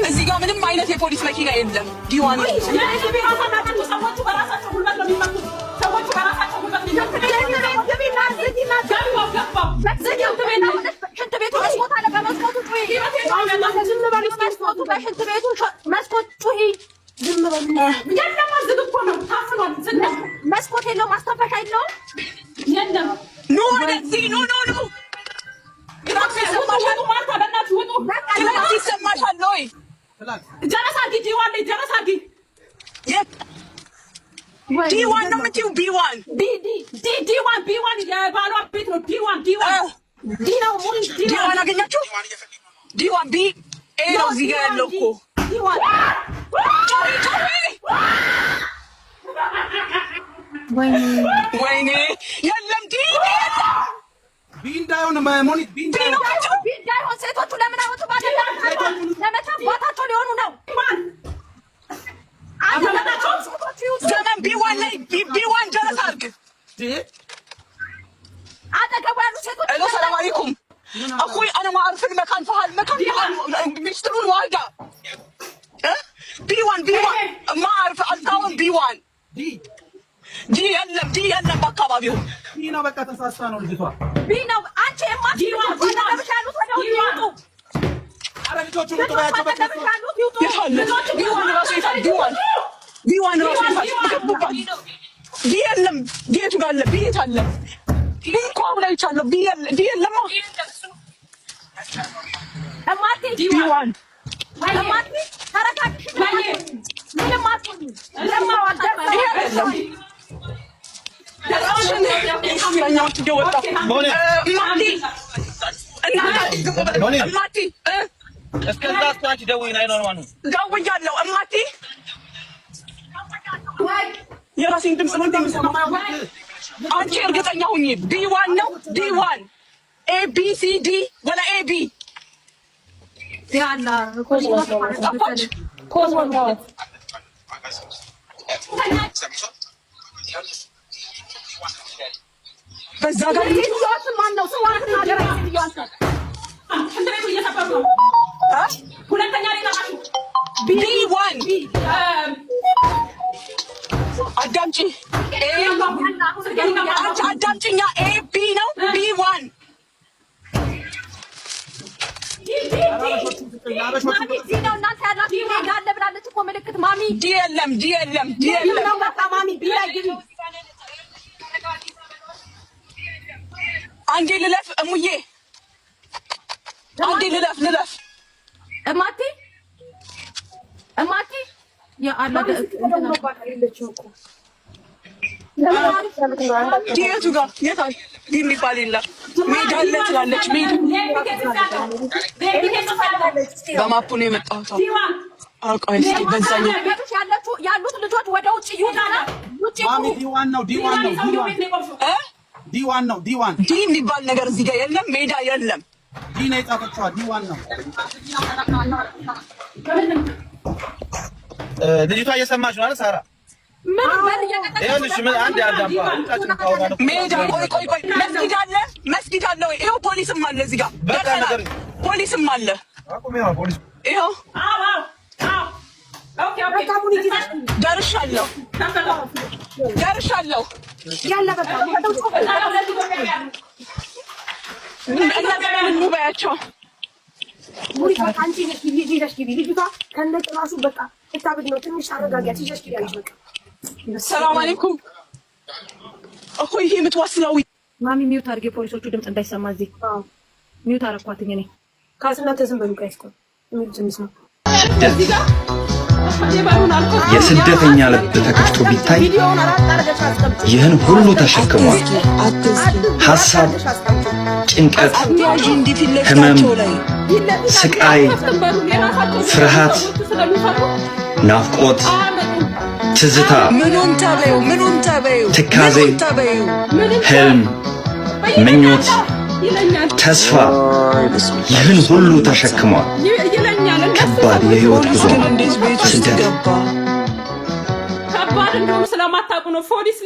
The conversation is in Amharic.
እዚህ ጋር ምንም አይነት የፖሊስ መኪና የለም። ዲዋን መስኮት የለውም፣ ማስተንፈሻ የለውም። ኖ ወደዚህ ኖ ይሰማሻል ወይ? ዲዋን ነው የምትይው? ቢዋን የባሏ ቤት ነው። ዲዋን አገኛችሁ? ዲዋን ቢ ኤ ነው እዚህ ጋር ያለው እኮ ወይኔ የለም ዲ ቢንዳውን ማሞኒት ቢንዳውን ሴቶቹ ለምን አወጡ? ለመታባታቸው ሊሆኑ ነው። ዘመን ቢዋን ላይ ቢዋን ጀረስ አድርግ አጠገቡ ያሉ ሴቶች ሄሎ ሰላም አለይኩም اخوي انا ما اعرف المكان فهل المكان بيشترون واقع بي1 ما اعرف التاون بي1 دي يلم በአካባቢው ቢና በቃ ተሳስታ ነው ልጅቷ ቢና አንቺ የማት ዲዋን ተደብሻሉት ወደው ይውጡ። አረ ልጆቹ ተባያቸው በቃ ቢዋን ራሱ ይፋል ቢዋን ራሱ ይፋል ዲ የለም ዲቱ ጋር አለ ቢት አለ ቢቆም ላይ ይቻለው ዲ የለም እማቴ ዲዋን እማቴ ተረጋግሽ ምንም አትሆኚ ለማዋደር የራሴን ድምፅ ነው እንደምሰማው። አንቺ እርግጠኛ ሁኚ ዲ1 ነው ዲ1 ኤ ቢ ሲ ዲ ወላ ኤ ቢ ያላ በዛ ጋር ይዟት ማን ነው ሰዋት ነገር ይዟት እንደዚህ እየተፈሩ ሁለተኛ ላይ ታማሽ ቢ1 አዳምጪ አዳምጪኛ ኤ ቢ ነው ቢ1 ዲ የለም አንዴ ልለፍ እሙዬ አንዴ ልለፍ እማቴ ያ አላ የቱ ጋር የታል የሚባል የለም። ሜዳ አለ ትላለች። ሜዳ በማፑ ነው የመጣሁት። አውቃይ እስኪ በዛኛው ያሉት ልጆች ወደ ውጭ ይውጣና ውጭ ማሚ ዲዋን ነው ዲዋን ዲ የሚባል ነገር እዚህ ጋር የለም። ሜዳ የለም። ዲ ነው የጻፈችው ዲዋን ነው። ልጅቷ እየሰማች ነው አይደል ሳራ? ምን ይኸውልሽ ምን አንድ ያዳምጣ ሜዳ ቆይ መስጊድ አለ ወይ? ይኸው ፖሊስም አለ እዚህ ጋር ፖሊስም አለ። ይኸው ደርሻለሁ ያለ በቃ ምን በያቸው ሙሪካ አንቺ ነሽ ግቢ ልጅቷ ከነጭራሹ በቃ እታብድ ነው። ትንሽ አረጋጊያት ይዘሽ ግቢ አለሽ። በቃ ሰላም አለይኩም እኮ ይሄ የምትዋስለው ማሚ ሚውት አድርጌ ፖሊሶቹ ድምፅ እንዳይሰማ እዚህ ሚውት አደረኳትኝ እኔ ካስናተ ዝም በሉ ቀይስኩ ሚውት ነው። የስደተኛ ልብ ተከፍቶ ቢታይ ይህን ሁሉ ተሸክሟል። ሐሳብ፣ ጭንቀት፣ ህመም፣ ስቃይ፣ ፍርሃት፣ ናፍቆት፣ ትዝታ፣ ትካዜ፣ ህልም፣ ምኞት፣ ተስፋ ይህን ሁሉ ተሸክሟል። ከባድ የህይወት ጉዞ ስደት ከባድ እንደሆነ ስለማታውቁ ነው ፖሊስ